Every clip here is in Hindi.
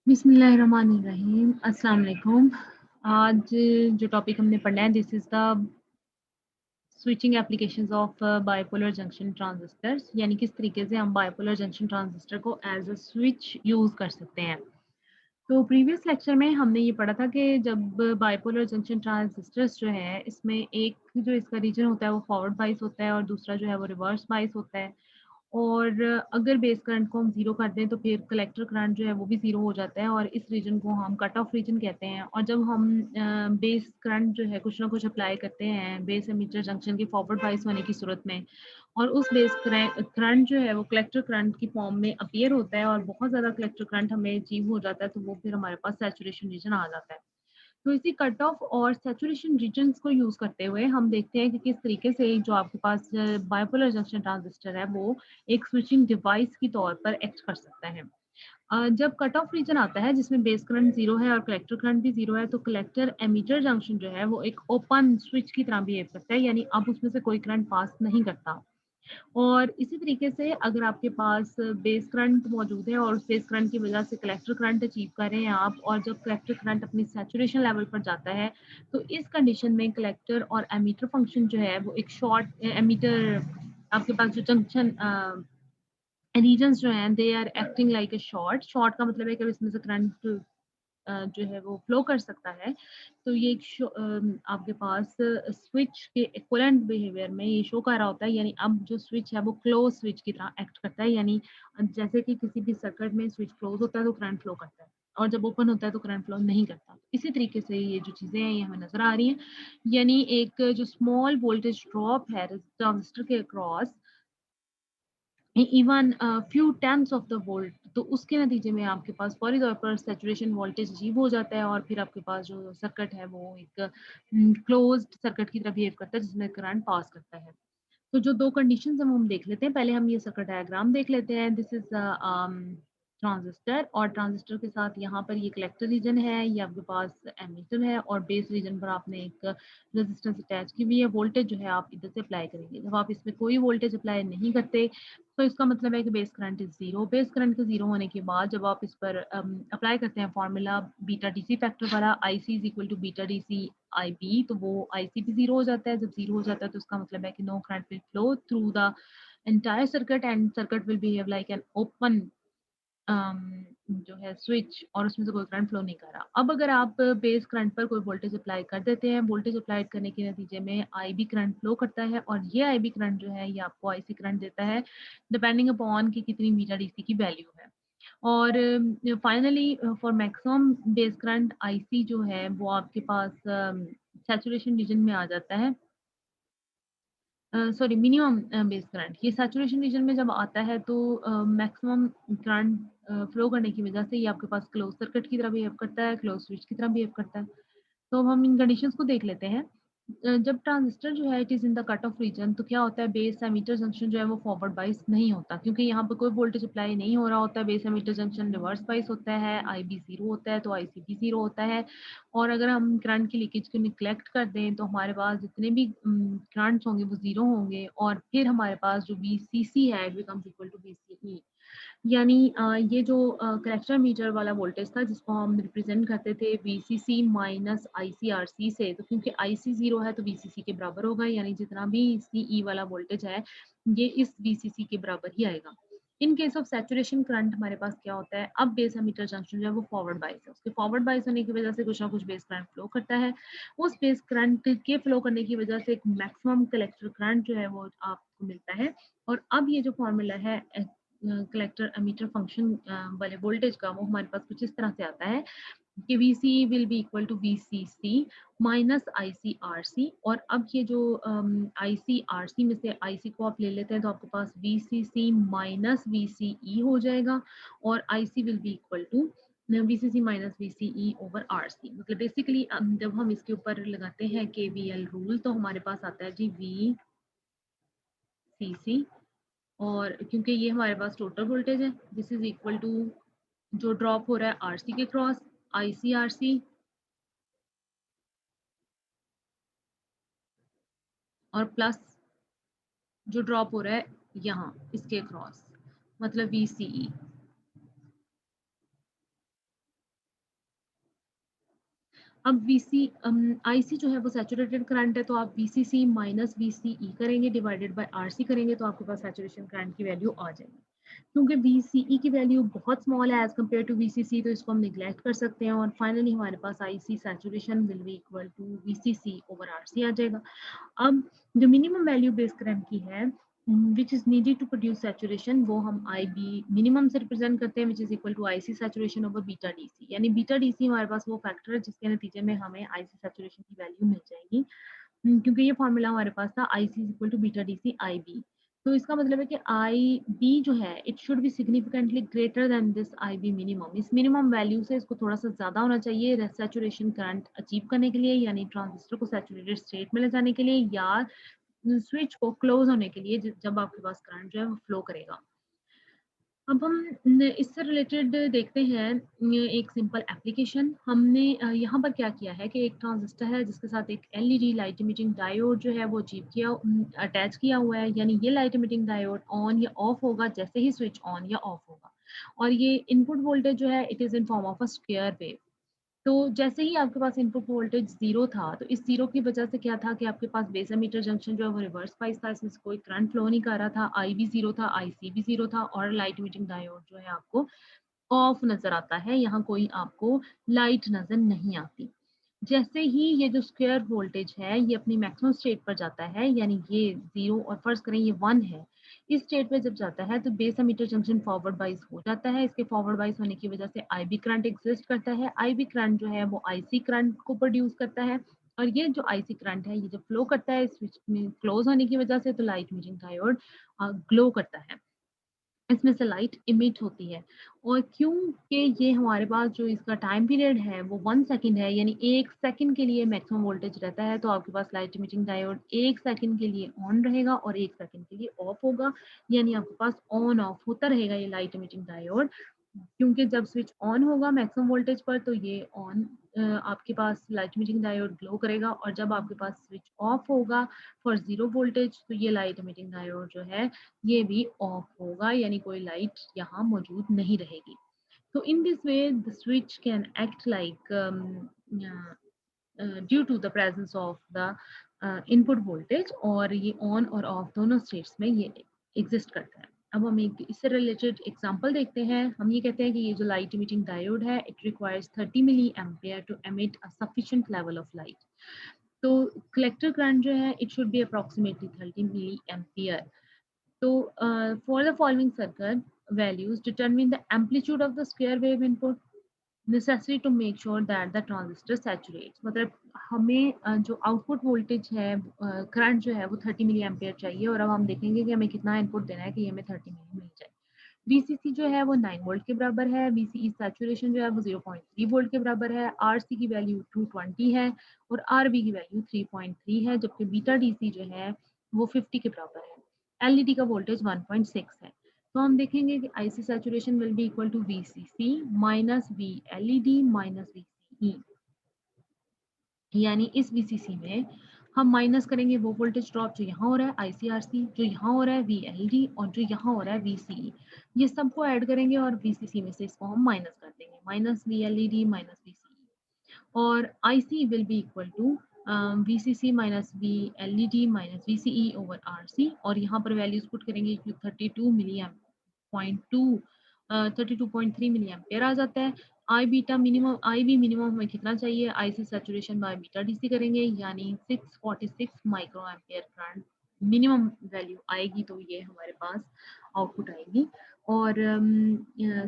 बिस्मिल्लाहिर्रहमानिर्रहीम। अस्सलाम वालेकुम। आज जो टॉपिक हमने पढ़ना है this is the switching applications of bipolar junction transistors, यानी किस तरीके से हम बाइपोलर जंक्शन ट्रांजिस्टर को एज अ स्विच यूज़ कर सकते हैं। तो प्रीवियस लेक्चर में हमने ये पढ़ा था कि जब बाइपोलर जंक्शन ट्रांजिस्टर्स जो है इसमें एक जो इसका रीजन होता है वो फॉरवर्ड बायस होता है और दूसरा जो है वो रिवर्स बायस होता है। और अगर बेस करंट को हम ज़ीरो कर दें तो फिर कलेक्टर करंट जो है वो भी ज़ीरो हो जाता है और इस रीजन को हम कट ऑफ रीजन कहते हैं। और जब हम बेस करंट जो है कुछ ना कुछ अप्लाई करते हैं बेस एमीटर जंक्शन के फॉरवर्ड बायस होने की सूरत में, और उस बेस करंट जो है वो कलेक्टर करंट की फॉर्म में अपीयर होता है और बहुत ज़्यादा कलेक्टर करंट हमें अचीव हो जाता है, तो वो फिर हमारे पास सैचुरेशन रीजन आ जाता है। तो इसी कट ऑफ और सैचुरेशन रीजन्स को यूज़ करते हुए हम देखते हैं कि किस तरीके से जो आपके पास बाइपोलर जंक्शन ट्रांजिस्टर है वो एक स्विचिंग डिवाइस की तौर पर एक्ट कर सकता है। जब कट ऑफ रीजन आता है जिसमें बेस करंट ज़ीरो है और कलेक्टर करंट भी ज़ीरो है, तो कलेक्टर एमीटर जंक्शन जो है वो एक ओपन स्विच की तरह बिहेव करता है, यानी अब उसमें से कोई करंट पास नहीं करता। और इसी तरीके से अगर आपके पास बेस करंट मौजूद है और उस बेस करंट की वजह से कलेक्टर करंट अचीव कर रहे हैं आप, और जब कलेक्टर करंट अपनी सैचुरेशन लेवल पर जाता है, तो इस कंडीशन में कलेक्टर और एमीटर फंक्शन जो है वो एक शॉर्ट एमीटर, आपके पास जो जंक्शन रीजन्स जो हैं they are acting like a short. Short का मतलब है कि इसमें से करंट जो है वो फ्लो कर सकता है। तो ये एक आपके पास स्विच के इक्विवेलेंट बिहेवियर में ये शो कर रहा होता है, यानी अब जो स्विच है वो क्लोज स्विच की तरह एक्ट करता है, यानी जैसे कि किसी भी सर्किट में स्विच क्लोज होता है तो करंट फ्लो करता है और जब ओपन होता है तो करंट फ्लो नहीं करता। इसी तरीके से ये जो चीज़ें हैं ये हमें नज़र आ रही हैं, यानी एक जो स्मॉल वोल्टेज ड्रॉप है ट्रांजिस्टर के across even few tenths of the volt, तो उसके नतीजे में आपके पास फौरी तौर पर सैचुरेशन वोल्टेज अचीव हो जाता है और फिर आपके पास जो सर्किट है वो एक क्लोज्ड सर्किट की तरह बिहेव करता है जिसमें करंट पास करता है। तो जो 2 कंडीशंस हैं वो हम देख लेते हैं। पहले हम ये सर्किट डायग्राम देख लेते हैं। दिस इज़ ट्रांजिस्टर, और ट्रांजिस्टर के साथ यहाँ पर ये कलेक्टर रीजन है, ये आपके पास एमीटर है और बेस रीजन पर आपने एक रेजिस्टेंस अटैच की हुई है। वोल्टेज जो है आप इधर से अप्लाई करेंगे। जब आप इसमें कोई वोल्टेज अप्लाई नहीं करते तो इसका मतलब है कि base current is zero. Base current के ज़ीरो होने के बाद जब आप इस पर अप्लाई करते हैं फार्मूला बीटा डीसी फैक्टर वाला, IC is equal to beta DC IB, तो वो आईसी भी ज़ीरो हो जाता है। जब ज़ीरो हो जाता है तो उसका मतलब है कि no current will flow through the entire circuit and circuit will behave like an open जो है स्विच, और उसमें से कोई करंट फ्लो नहीं कर रहा। अब अगर आप बेस करंट पर कोई वोल्टेज अप्लाई कर देते हैं, वोल्टेज अप्लाई करने के नतीजे में आईबी करंट फ्लो करता है और ये आईबी करंट जो है ये आपको आईसी करंट देता है डिपेंडिंग अपॉन कि कितनी बीटा डीसी की वैल्यू है। और finally for maximum base current IC जो है वो आपके पास सैचुरेशन रीजन में आ जाता है। सॉरी, मिनिमम बेस करंट ये सैचुरेशन रीजन में जब आता है तो मैक्सिमम करंट फ्लो करने की वजह से ये आपके पास क्लोज सर्किट की तरह बिहेव करता है, क्लोज स्विच की तरह बिहेव करता है। तो अब हम इन कंडीशंस को देख लेते हैं। जब ट्रांजिस्टर जो है it is in the cut off region, तो क्या होता है बेस एमीटर जंक्शन जो है वो फॉरवर्ड बायस नहीं होता, क्योंकि यहाँ पे कोई वोल्टेज अप्लाई नहीं हो रहा होता है। Base emitter junction reverse bias होता है, आईबी ज़ीरो होता है तो आईसी भी ज़ीरो होता है। और अगर हम करंट की लीकेज को निग्लेक्ट कर दें तो हमारे पास जितने भी करंट्स होंगे वो ज़ीरो होंगे और फिर हमारे पास जो वीसीसी है it becomes equal to VCE. यानी ये जो कलेक्टर मीटर वाला वोल्टेज था जिसको हम रिप्रेजेंट करते थे वीसीसी माइनस आईसीआरसी से, तो क्योंकि आईसी ज़ीरो है तो वीसीसी के बराबर होगा, यानी जितना भी सीई वाला वोल्टेज है ये इस वीसीसी के बराबर ही आएगा। In case of saturation current हमारे पास क्या होता है, अब बेस एमीटर जंक्शन जो है वो फॉरवर्ड बायस है, उसके फॉरवर्ड बायस होने की वजह से कुछ ना कुछ बेस करंट फ्लो करता है। उस बेस करंट के फ्लो करने की वजह से एक मैक्सिमम कलेक्टर करंट जो है वो आपको मिलता है। और अब ये जो फॉर्मूला है कलेक्टर एमीटर फंक्शन वाले वोल्टेज का, वो हमारे पास कुछ इस तरह से आता है कि VC will be equal to VCC minus ICRC। और अब ये जो ICRC में से IC को आप ले लेते हैं तो आपके पास VCC माइनस VCE हो जाएगा और IC will be equal to VCC minus VCE over RC। मतलब बेसिकली जब हम इसके ऊपर लगाते हैं KVL रूल तो हमारे पास आता है जी VCC, और क्योंकि ये हमारे पास टोटल वोल्टेज है दिस इज इक्वल टू जो ड्रॉप हो रहा है आरसी के क्रॉस आईसीआरसी, और प्लस जो ड्रॉप हो रहा है यहाँ इसके क्रॉस मतलब वीसीई। अब वीसी आईसी जो है वो सैचुरेटेड करंट है, तो आप वीसीसी माइनस वीसीई करेंगे डिवाइडेड बाय आरसी करेंगे तो आपके पास सैचुरेशन करंट की वैल्यू आ जाएगी। क्योंकि वीसीई की वैल्यू बहुत स्मॉल है एज कम्पेयर टू वीसीसी, तो इसको हम निगलेक्ट कर सकते हैं और फाइनली हमारे पास IC saturation will be equal to VCC over RC आ जाएगा। अब जो मिनिमम वैल्यू बेस करंट की है which is needed to produce saturation, वो हम आई बी मिनिमम से रिप्रेजेंट करते हैं, which is equal to IC saturation over beta DC. यानी बीटा डीसी हमारे पास वो फैक्टर है जिसके नतीजे में हमें आईसी सैचुरेशन की वैल्यू मिल जाएगी। क्योंकि ये फॉर्मूला हमारे पास था I C equal to beta D C I B. तो इसका मतलब है कि आई बी जो है it should be significantly greater than this I B minimum. इस मिनिमम वैल्यू से इसको थोड़ा सा ज़्यादा होना चाहिए सैचुरेशन करंट अचीव करने के लिए, यानी ट्रांजिस्टर को सैचुरेटेड स्टेट में ले जाने के लिए या स्विच को क्लोज होने के लिए जब आपके पास करंट जो है वो फ्लो करेगा। अब हम इससे रिलेटेड देखते हैं एक सिंपल एप्लीकेशन। हमने यहाँ पर क्या किया है कि एक ट्रांजिस्टर है जिसके साथ एक एलईडी लाइट इमिटिंग डायोड जो है वो अचीव किया अटैच किया हुआ है, यानी ये लाइट इमिटिंग डायोड ऑन या ऑफ होगा जैसे ही स्विच ऑन या ऑफ होगा। और ये इनपुट वोल्टेज जो है it is in form of a square wave. तो जैसे ही आपके पास इनपुट वोल्टेज 0 था, तो इस 0 की वजह से क्या था कि आपके पास बेस एमीटर जंक्शन जो है वो रिवर्स बायस था, इसमें से कोई करंट फ्लो नहीं कर रहा था, आई भी 0 था, आईसी भी 0 था और लाइट इमिटिंग डायोड जो है आपको ऑफ नज़र आता है, यहाँ कोई आपको लाइट नज़र नहीं आती। जैसे ही ये जो स्क्वायर वोल्टेज है ये अपनी मैक्सिमम स्टेट पर जाता है, यानी ये 0 और फर्ज करें ये 1 है, इस स्टेट पे जब जाता है तो बेस एमीटर जंक्शन फॉरवर्ड बाइस हो जाता है। इसके फॉरवर्ड बाइस होने की वजह से आईबी करंट एग्जिस्ट करता है। आईबी करंट जो है वो आईसी करंट को प्रोड्यूस करता है और ये जो आईसी करंट है ये जब फ्लो करता है स्विच में क्लोज होने की वजह से तो लाइट इमिटिंग डायोड ग्लो करता है, इसमें से लाइट इमिट होती है। और क्योंकि ये हमारे पास जो इसका टाइम पीरियड है वो 1 सेकंड है, यानी 1 सेकंड के लिए मैक्सिमम वोल्टेज रहता है, तो आपके पास लाइट इमिटिंग डायोड 1 सेकंड के लिए ऑन रहेगा और 1 सेकंड के लिए ऑफ होगा। यानी आपके पास ऑन ऑफ होता रहेगा ये लाइट इमिटिंग डायोड, क्योंकि जब स्विच ऑन होगा मैक्सिमम वोल्टेज पर तो ये आपके पास लाइट इमिटिंग डायोड ग्लो करेगा और जब आपके पास स्विच ऑफ होगा फॉर 0 वोल्टेज तो ये लाइट इमिटिंग डायोड जो है ये भी ऑफ होगा, यानी कोई लाइट यहाँ मौजूद नहीं रहेगी। तो in this way the switch can act like due to the presence of the input voltage, और ये ऑन और ऑफ दोनों स्टेट्स में ये एग्जिस्ट करता है। अब हम एक इससे रिलेटेड एग्जांपल देखते हैं। हम ये कहते हैं कि ये जो लाइट इमिटिंग डायोड है it requires 30 milli ampere to emit a sufficient level of light. तो कलेक्टर करंट जो है it should be approximately 30 milli ampere. So, for the following circuit values, determine the amplitude of the square wave input necessary to make sure that the transistor saturates। मतलब हमें जो आउटपुट वोल्टेज है करंट जो है वो 30 मिली एम्पेयर चाहिए और अब हम देखेंगे कि हमें कितना इनपुट देना है कि हमें 30 मिली मिल जाए। VCC जो है वो 9 वोल्ट के बराबर है, VCE सैचुरेशन जो है वो 0.3 वोल्ट के बराबर है, RC की वैल्यू 220 है और RB की वैल्यू 3.3 है, जबकि बीटा DC जो है वो 50 के बराबर है। LED का वोल्टेज 1.6 है। तो हम देखेंगे कि IC saturation will be equal to VCC minus VLED minus VCE, यानी इस VCC में हम माइनस करेंगे वो वोल्टेज ड्रॉप जो यहाँ हो रहा है ICRC, जो यहाँ हो रहा है VLD और जो यहाँ हो रहा है VCE। ये सबको ऐड करेंगे और VCC में से इसको हम माइनस कर देंगे, माइनस VLED माइनस VCE, और IC will be equal to VCC minus VLED minus VCE over RC, और यहाँ पर वैल्यूज पुट करेंगे 32 मिली 32.3 मिली एम्पेयर आ जाता है। I beta minimum I B minimum हमें कितना चाहिए, I C saturation by beta DC करेंगे यानी 646 micro ampere current minimum value आएगी, तो ये हमारे पास आउटपुट आएगी। और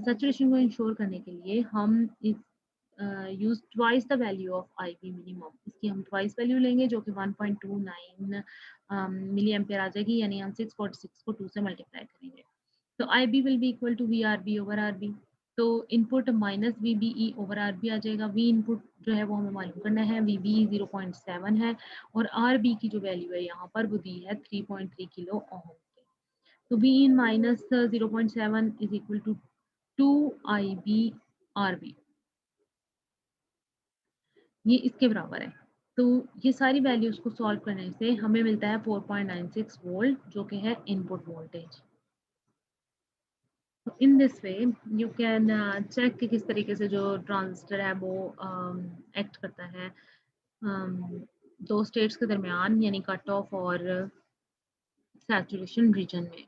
सैचुरेशन को इंश्योर करने के लिए हम इस use twice the value of I B minimum, इसकी हम ट्वाइस वैल्यू लेंगे जो कि 1.29 मिली एम्पेयर आ जाएगी, यानी हम 646 को 2 से मल्टीप्लाई करेंगे तो IB will be equal to VRB over RB। तो input minus VBE over RB आ जाएगा। V इनपुट जो है वो हमें मालूम करना है, VBE 0.7 है और RB की जो वैल्यू है यहाँ पर वो दी है 3.3 किलो ओम की। तो V in minus 0.7 is equal to 2 IB RB, ये इसके बराबर है। तो ये सारी वैल्यूज को सॉल्व करने से हमें मिलता है 4.96 वोल्ट जो कि है input voltage. In this way you can check कि किस तरीके से जो ट्रांजिस्टर है वो एक्ट करता है दो स्टेट्स के दरमियान यानी कट ऑफ और सैचुरेशन रीजन में।